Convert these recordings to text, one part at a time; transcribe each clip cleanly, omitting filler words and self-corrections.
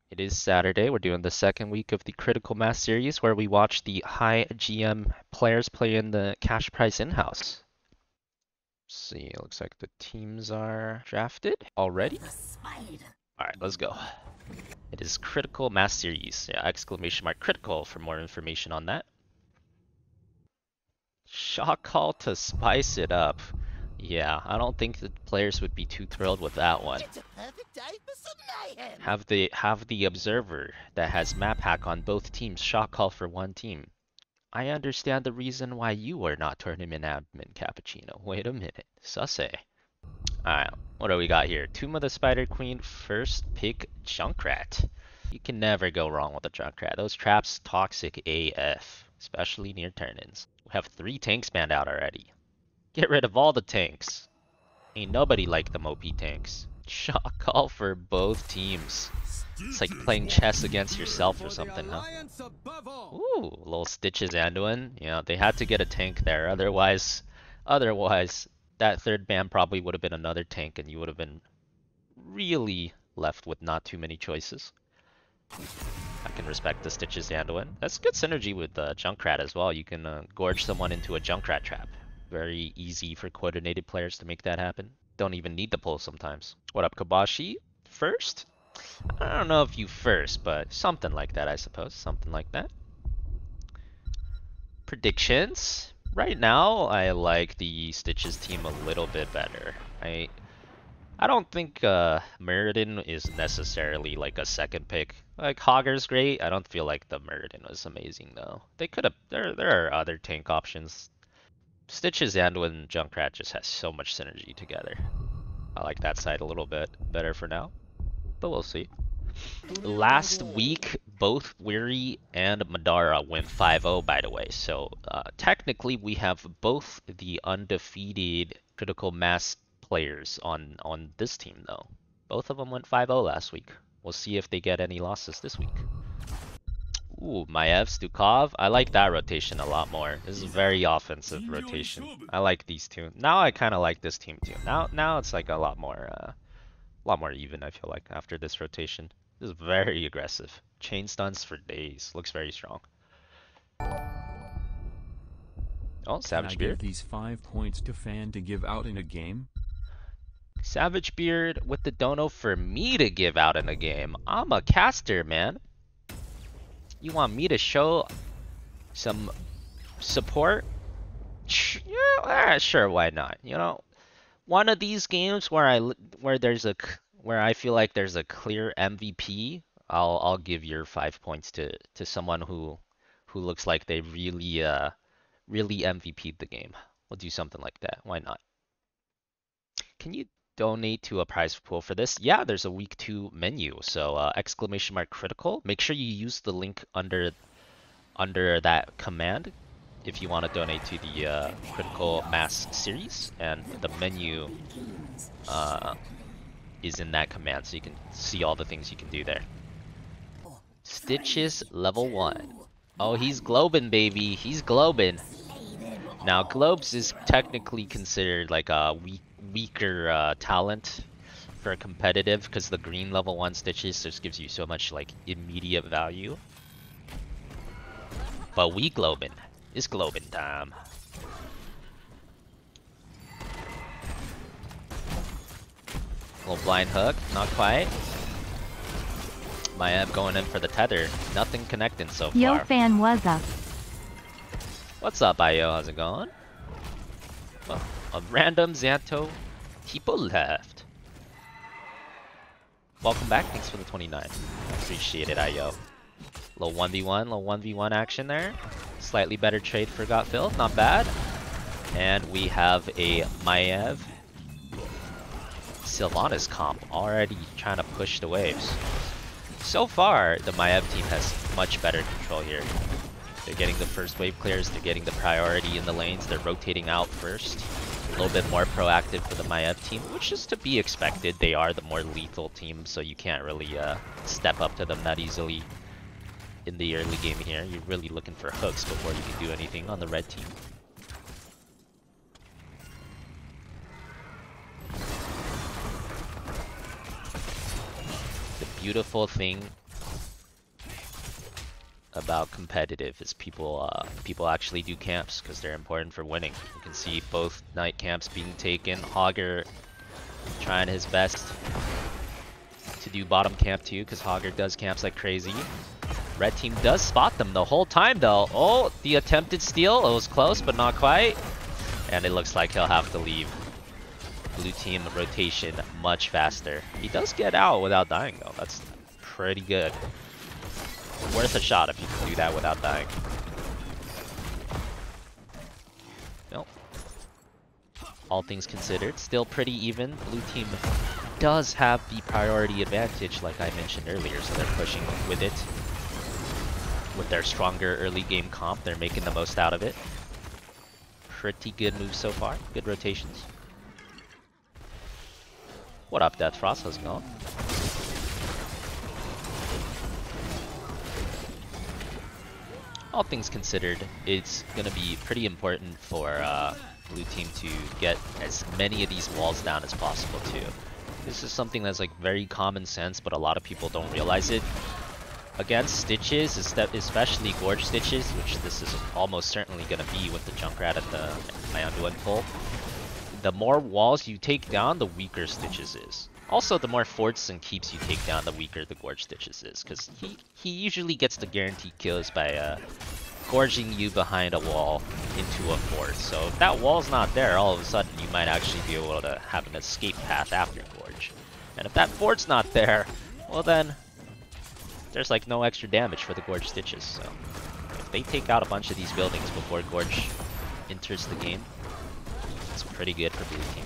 It is Saturday. We're doing the second week of the Critical Mass series where we watch the high GM players play in the cash prize in-house. See, it looks like the teams are drafted already. Alright, let's go. It is Critical Mass series. Yeah, exclamation mark critical for more information on that. Shot call to spice it up. Yeah, I don't think the players would be too thrilled with that one. Have the observer that has map hack on both teams shot call for one team. I understand the reason why you are not tournament admin, Cappuccino. Wait a minute. Sussy. Alright, what do we got here? Tomb of the Spider Queen, first pick Junkrat. You can never go wrong with a Junkrat. Those traps toxic AF, especially near turn-ins. We have 3 tanks banned out already. Get rid of all the tanks. Ain't nobody like them OP tanks. Shot call for both teams. It's like playing chess against yourself or something, huh? Ooh, little Stitches Anduin. You know, they had to get a tank there. Otherwise, that third ban probably would have been another tank and you would have been really left with not too many choices. I can respect the Stitches Anduin. That's good synergy with Junkrat as well. You can gorge someone into a Junkrat trap. Very easy for coordinated players to make that happen. Don't even need the pull sometimes. What up, Kabashi? First? I don't know if you first, but something like that, I suppose. Something like that. Predictions? Right now, I like the Stitches team a little bit better. I don't think Muradin is necessarily like a second pick. Like Hogger's great. I don't feel like the Muradin was amazing though. They could have. There are other tank options. Stitches and Junkrat just has so much synergy together. I like that side a little bit better for now, but we'll see. Last week, both Weary and Madara went 5-0, by the way. So technically, we have both the undefeated Critical Mass players on this team, though. Both of them went 5-0 last week. We'll see if they get any losses this week. Ooh, Maev, Stukov. I like that rotation a lot more. This is a very offensive rotation. I like these two. Now I kind of like this team too. Now it's like a lot more even, I feel like, after this rotation. This is very aggressive. Chain stunts for days. Looks very strong. Oh, Savage Beard. Give these 5 points to Fan to give out in a game. Savage Beard with the dono for me to give out in a game. I'm a caster, man. You want me to show some support? Yeah, sure, why not? You know, one of these games where I feel like there's a clear MVP, I'll give your 5 points to someone who looks like they really MVP'd the game. We'll do something like that. Why not? Can you donate to a prize pool for this? Yeah, there's a week 2 menu. So exclamation mark critical. Make sure you use the link under that command if you want to donate to the Critical Mass series, and the menu is in that command, so you can see all the things you can do there. Stitches level 1. Oh, he's globin, baby. He's globin. Now, globes is technically considered like a weaker talent for competitive, because the green level 1 Stitches just gives you so much like immediate value. But we globin. It's globin time. Little blind hook, not quite. Maev going in for the tether. Nothing connecting so far. Yo, Fan, what's up? What's up, Io? How's it going? Well, a random Xanto. People left. Welcome back. Thanks for the 29. Appreciate it, Io. Little 1v1 action there. Slightly better trade for Got Filled. Not bad. And we have a Maev Sylvanas comp already trying to push the waves. So far, the Maev team has much better control here. They're getting the first wave clears, they're getting the priority in the lanes, they're rotating out first. A little bit more proactive for the Maev team, which is to be expected. They are the more lethal team, so you can't really step up to them that easily in the early game here. You're really looking for hooks before you can do anything on the red team. The beautiful thing about competitive is people actually do camps because they're important for winning. You can see both night camps being taken. Hogger trying his best to do bottom camp too because Hogger does camps like crazy. Red team does spot them the whole time though. Oh, the attempted steal. It was close but not quite. And it looks like he'll have to leave. Blue team rotation much faster. He does get out without dying though. That's pretty good. Worth a shot if you can do that without dying. Nope. All things considered, still pretty even. Blue team does have the priority advantage like I mentioned earlier, so they're pushing with it. With their stronger early game comp, they're making the most out of it. Pretty good moves so far. Good rotations. What up, Death Frost? How's it going? All things considered, it's gonna be pretty important for blue team to get as many of these walls down as possible too. This is something that's like very common sense, but a lot of people don't realize it. Against Stitches, especially Gorge Stitches, which this is almost certainly gonna be with the Junkrat at the Ionduin pull. The more walls you take down, the weaker Stitches is. Also, the more forts and keeps you take down, the weaker the Gorge Stitches is, because he usually gets the guaranteed kills by gorging you behind a wall into a fort. So if that wall's not there, all of a sudden you might actually be able to have an escape path after Gorge. And if that fort's not there, well then, there's like no extra damage for the Gorge Stitches. So if they take out a bunch of these buildings before Gorge enters the game, it's pretty good for blue team.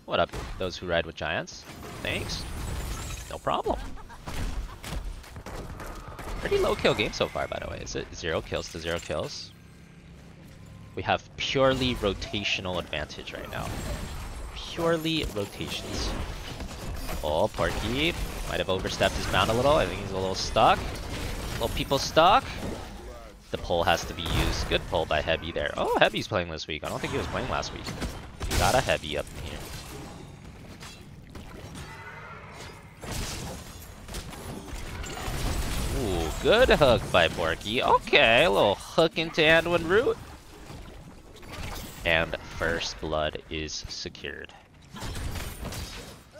What up, those who ride with giants? Thanks. No problem. Pretty low kill game so far, by the way. Is it 0 kills to 0 kills? We have purely rotational advantage right now. Purely rotations. Oh, Porky might have overstepped his bound a little. I think he's a little stuck. Little people stuck. The pull has to be used. Good pull by Heavy there. Oh, Heavy's playing this week. I don't think he was playing last week. We got a Heavy up in here. Ooh, good hook by Porky. Okay, a little hook into Anduin Root. And first blood is secured.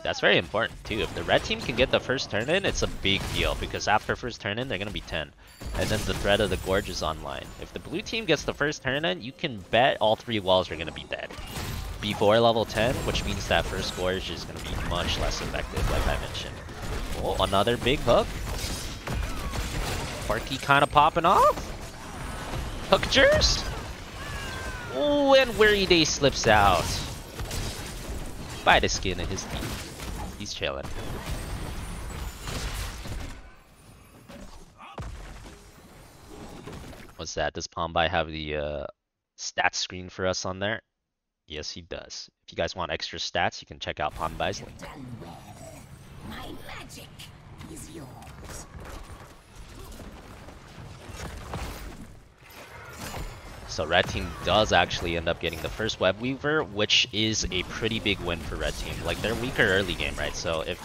That's very important too. If the red team can get the first turn in, it's a big deal because after first turn in, they're gonna be 10. And then the threat of the Gorge is online. If the blue team gets the first turn in, you can bet all 3 walls are gonna be dead. Before level 10, which means that first Gorge is gonna be much less effective, like I mentioned. Oh, another big hook. Porky kind of popping off. Hookers. Oh, and Weary Day slips out. By the skin of his teeth. He's chilling. What's that? Does Pombai have the stats screen for us on there? Yes, he does. If you guys want extra stats, you can check out Pombai's link. My magic is yours. So red team does actually end up getting the first web weaver, which is a pretty big win for red team. Like they're weaker early game, right? So if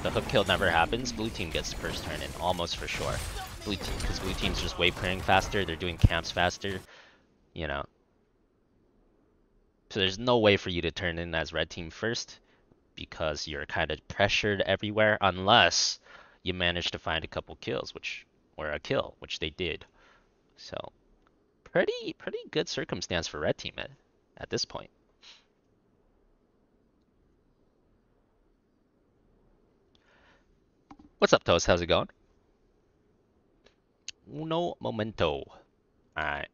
the hook kill never happens, blue team gets the first turn in almost for sure. Blue team, because blue team's just wave clearing faster, they're doing camps faster, you know. So there's no way for you to turn in as red team first because you're kind of pressured everywhere unless you manage to find a couple kills, or a kill, which they did. So pretty good circumstance for red team at this point. What's up, Toast? How's it going? Uno momento. Alright,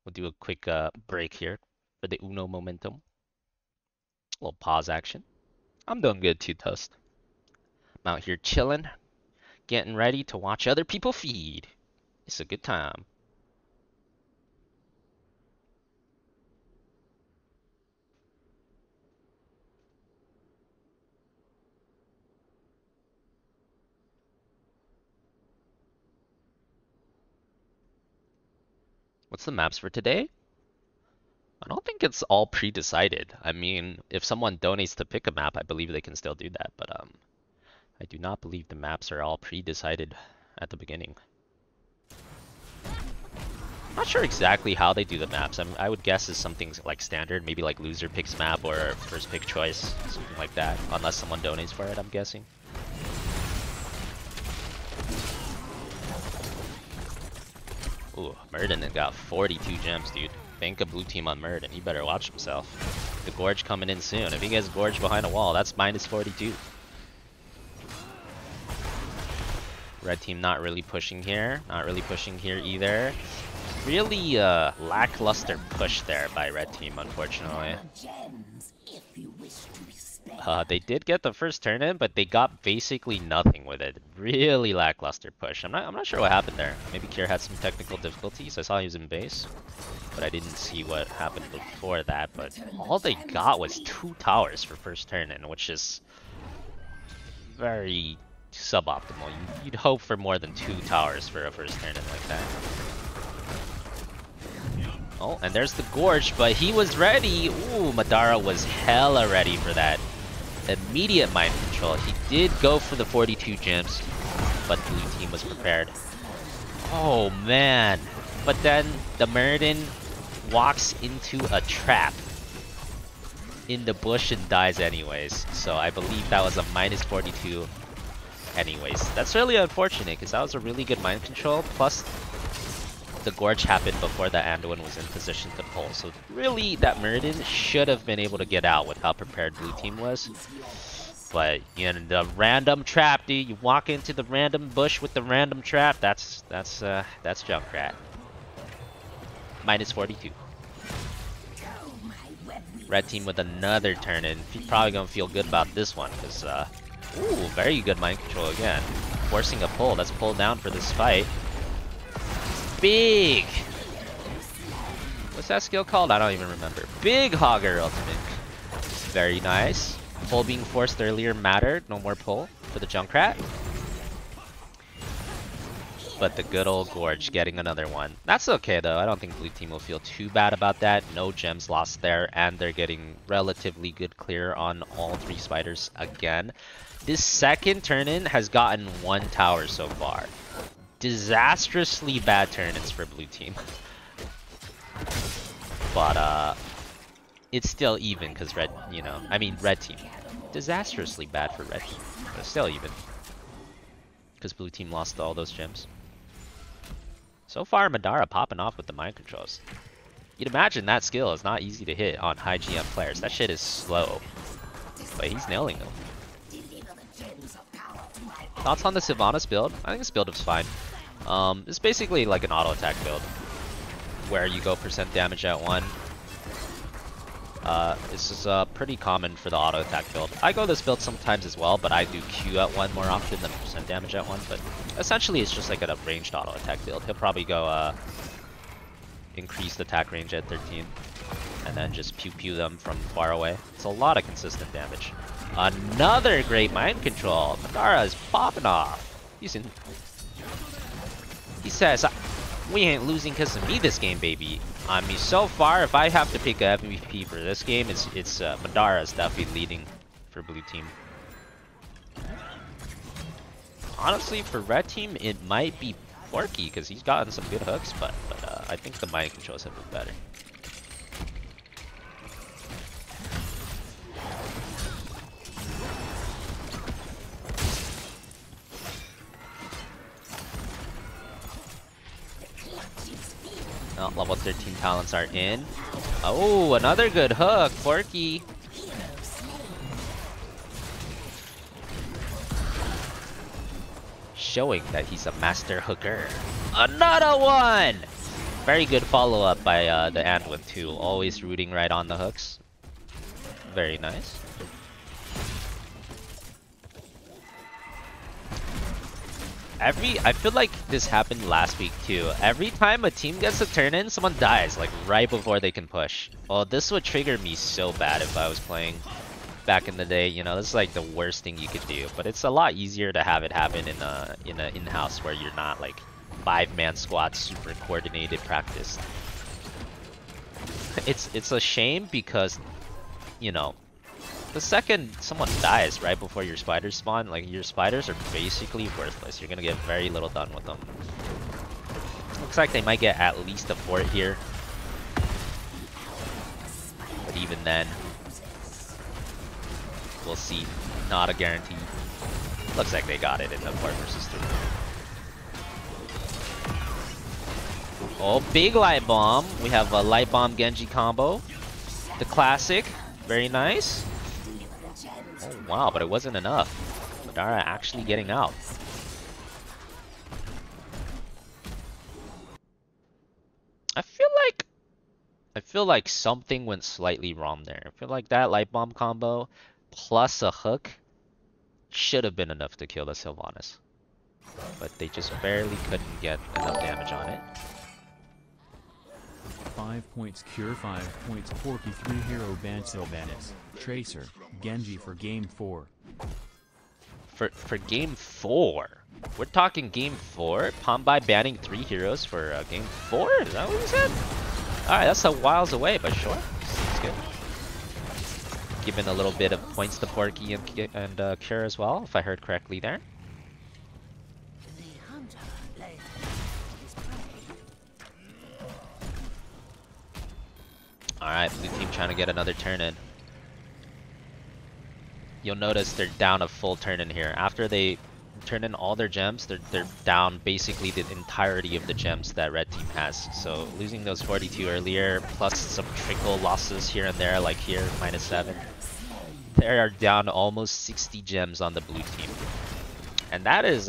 we'll do a quick break here for the uno momentum. A little pause action. I'm doing good too, Toast. I'm out here chilling, getting ready to watch other people feed. It's a good time. What's the maps for today? I don't think think it's all pre-decided. I mean, if someone donates to pick a map, I believe they can still do that. But I do not believe the maps are all pre-decided at the beginning. Not sure exactly how they do the maps. I would guess it's something like standard, maybe like loser picks map or first pick choice, something like that. Unless someone donates for it, I'm guessing. Ooh, Murden got 42 gems, dude. Bank a blue team on Murden. He better watch himself. The Gorge coming in soon. If he gets Gorge behind a wall, that's minus 42. Red team not really pushing here. Not really pushing here either. Really lackluster push there by red team, unfortunately. They did get the first turn in, but they got basically nothing with it. Really lackluster push. I'm not sure what happened there. Maybe Kier had some technical difficulties. I saw he was in base, but I didn't see what happened before that. But all they got was 2 towers for first turn in, which is very suboptimal. You'd hope for more than 2 towers for a first turn in like that. Oh, and there's the Gorge, but he was ready. Ooh, Madara was hella ready for that immediate mind control. He did go for the 42 gems, but blue team was prepared. Oh, man. But then the Murden walks into a trap in the bush and dies anyways. So I believe that was a minus 42 anyways. That's really unfortunate because that was a really good mind control. Plus, the Gorge happened before the Anduin was in position to pull. So really, that Murden should have been able to get out with how prepared blue team was. But, you know, the random trap, dude. You walk into the random bush with the random trap. That's Junkrat. Minus 42. Red team with another turn in. He's probably gonna feel good about this one because, ooh, very good mind control again. Forcing a pull. That's pulled down for this fight. Big! What's that skill called? I don't even remember. Big Hogger ultimate. Very nice. Pull being forced earlier mattered. No more pull for the Junkrat. But the good old Gorge getting another one. That's okay though. I don't think blue team will feel too bad about that. No gems lost there, and they're getting relatively good clear on all 3 spiders again. This second turn-in has gotten 1 tower so far. Disastrously bad turn-ins for blue team. But it's still even because red, you know, I mean red team. Disastrously bad for red team, but it's still even because blue team lost all those gems. So far, Madara popping off with the mind controls. You'd imagine that skill is not easy to hit on high GM players. That shit is slow, but he's nailing them. Thoughts on the Sylvanas build? I think this build is fine. It's basically like an auto attack build where you go percent damage at 1. This is pretty common for the auto attack build. I go this build sometimes as well, but I do Q at 1 more often than percent damage at 1. But essentially, it's just like a ranged auto attack build. He'll probably go increased attack range at 13, and then just pew pew them from far away. It's a lot of consistent damage. Another great mind control. Madara is popping off. He's in. He says, "We ain't losing because of me this game, baby." I mean, so far, if I have to pick a MVP for this game, it's Madara's definitely leading for blue team. Honestly, for red team, it might be Porky because he's gotten some good hooks, but I think the mind controls have been better. Oh, level 13 talents are in. Oh, another good hook, Porky. Showing that he's a master hooker. Another one! Very good follow-up by the Anduin too. Always rooting right on the hooks. Very nice. I feel like this happened last week too. Every time a team gets a turn in, someone dies like right before they can push. Oh, this would trigger me so bad if I was playing back in the day. You know, this is like the worst thing you could do. But it's a lot easier to have it happen in a in-house where you're not like 5-man squad, super coordinated practice. It's a shame because, you know, the second someone dies right before your spiders spawn, like your spiders are basically worthless. You're gonna get very little done with them. Looks like they might get at least a fort here. But even then, we'll see. Not a guarantee. Looks like they got it in the 4 versus 3. Oh, big light bomb. We have a light bomb Genji combo. The classic. Very nice. Oh, wow, but it wasn't enough. Madara actually getting out. I feel like something went slightly wrong there. I feel like that light bomb combo plus a hook should have been enough to kill the Sylvanas. But they just barely couldn't get enough damage on it. 5 points Cure, 5 points Porky, 3 hero ban Sylvanas, Tracer, Genji for game 4. For game 4? We're talking game 4? Pombai banning 3 heroes for game 4? Is that what you said? Alright, that's a whiles away, but sure. It's good. Giving a little bit of points to Porky and Cure as well, if I heard correctly there. Alright, blue team trying to get another turn in. You'll notice they're down a full turn in here. After they turn in all their gems, they're down basically the entirety of the gems that red team has. So losing those 42 earlier, plus some trickle losses here and there, like here, -7. They are down almost 60 gems on the blue team. And that is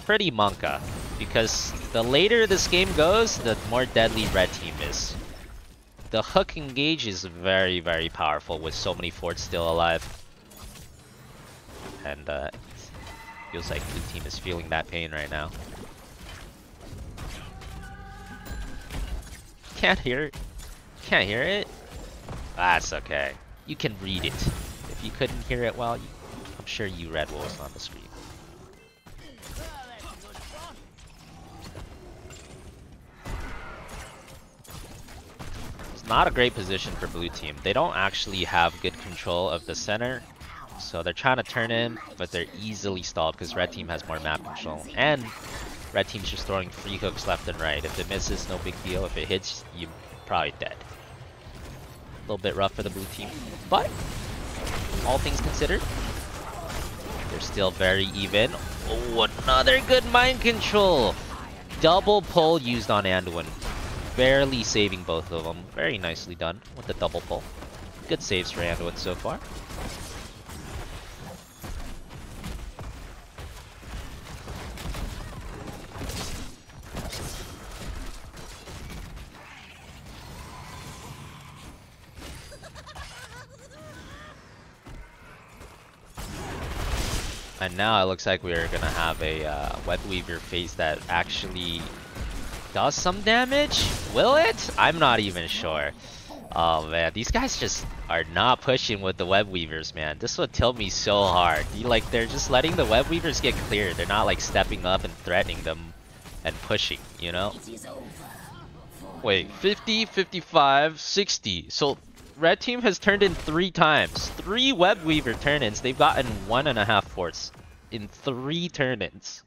pretty monka, because the later this game goes, the more deadly red team is. The hook engage is very, very powerful with so many forts still alive. And feels like blue team is feeling that pain right now. Can't hear it. Can't hear it? That's okay. You can read it. If you couldn't hear it well, I'm sure you read what was on the screen. It's not a great position for blue team. They don't actually have good control of the center. So they're trying to turn in, but they're easily stalled because red team has more map control. And red team's just throwing free hooks left and right. If it misses, no big deal. If it hits, you're probably dead. A little bit rough for the blue team, but all things considered, they're still very even. Oh, another good mind control! Double pull used on Anduin. Barely saving both of them. Very nicely done with the double pull. Good saves for Anduin so far. And now it looks like we're gonna have a Web Weaver phase that actually does some damage? Will it? I'm not even sure. Oh man, these guys just are not pushing with the Web Weavers, man. This would tilt me so hard. They're just letting the Web Weavers get cleared. They're not like stepping up and threatening them and pushing, you know? Wait, 50, 55, 60. So red team has turned in 3 times. 3 Web Weaver turn-ins. They've gotten 1.5 forts in 3 turn-ins.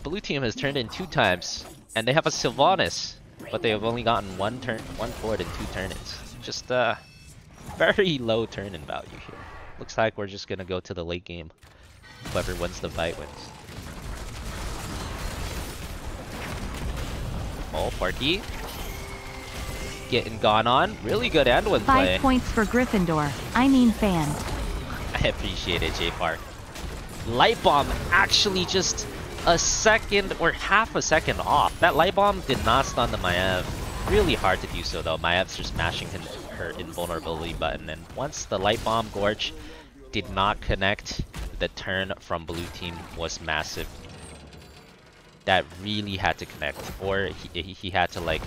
Blue team has turned in 2 times, and they have a Sylvanas, but they have only gotten 1 fort in 2 turn-ins. Just very low turn-in value here. Looks like we're just gonna go to the late game. Whoever wins the fight wins. Oh, Porky. Getting gone on. Really good Anduin play. 5 points for Gryffindor. I mean fan. I appreciate it, J Park. Light bomb actually just a second or half a second off. That light bomb did not stun the Maiev. Really hard to do so though. Maev's just mashing her invulnerability button, and once the light bomb gorge did not connect, the turn from blue team was massive. That really had to connect, or he had to like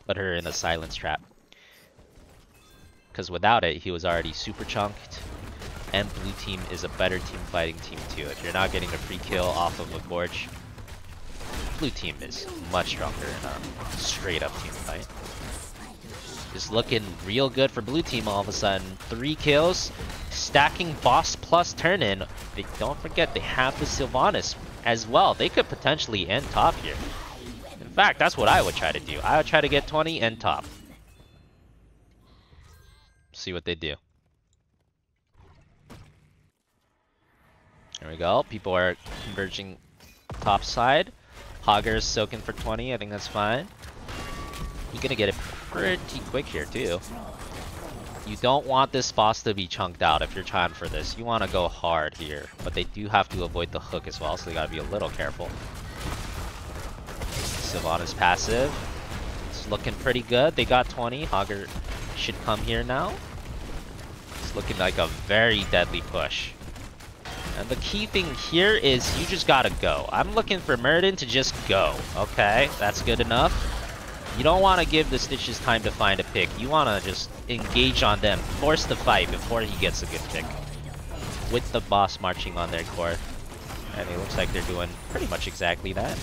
put her in a silence trap. Because without it, he was already super chunked. And blue team is a better team fighting team too. If you're not getting a free kill off of a gorge, blue team is much stronger in a straight up team fight. Is looking real good for blue team all of a sudden. 3 kills, stacking boss plus turn in. Don't forget they have the Sylvanas as well. They could potentially end top here. In fact, that's what I would try to do. I would try to get 20 and top. See what they do. There we go. People are converging top side. Hogger's soaking for 20. I think that's fine. You're gonna get it pretty quick here too. You don't want this boss to be chunked out if you're trying for this. You want to go hard here, but they do have to avoid the hook as well, so they gotta be a little careful. Sylvanas passive. It's looking pretty good. They got 20. Hogger should come here now. It's looking like a very deadly push. And the key thing here is you just gotta go. I'm looking for Murden to just go. Okay, that's good enough. You don't want to give the Stitches time to find a pick. You want to just engage on them, force the fight before he gets a good pick. With the boss marching on their core. And it looks like they're doing pretty much exactly that.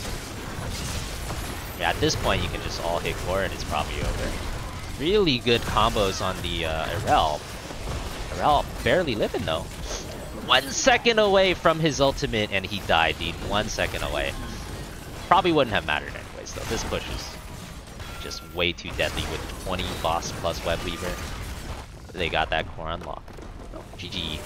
Yeah, at this point you can just all hit core and it's probably over. Really good combos on the Arel. Arel barely living though. 1 second away from his ultimate and he died, dude. 1 second away. Probably wouldn't have mattered anyways though. This push is just way too deadly with 20 boss plus web weaver. They got that core unlocked. Oh, GG.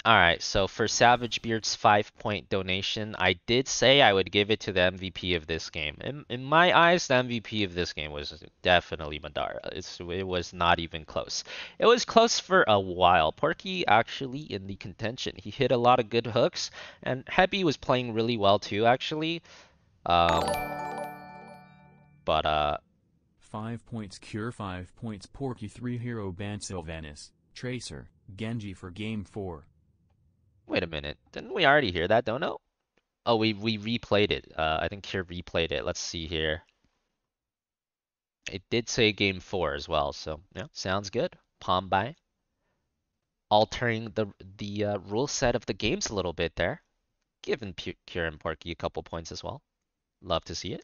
Alright, so for Savage Beard's 5-point donation, I did say I would give it to the MVP of this game. In my eyes, the MVP of this game was definitely Madara. It was not even close. It was close for a while. Porky actually in the contention. He hit a lot of good hooks, and Hebi was playing really well too, actually. 5 points Cure, 5 points Porky, 3 Hero Ban Sylvanas, Tracer, Genji for Game 4. Wait a minute, didn't we already hear that, Dono? Oh, we replayed it. I think Kir replayed it. Let's see here. It did say game 4 as well, so yeah, sounds good. Palm by. Altering the rule set of the games a little bit there. Giving Kir and Porky a couple points as well. Love to see it.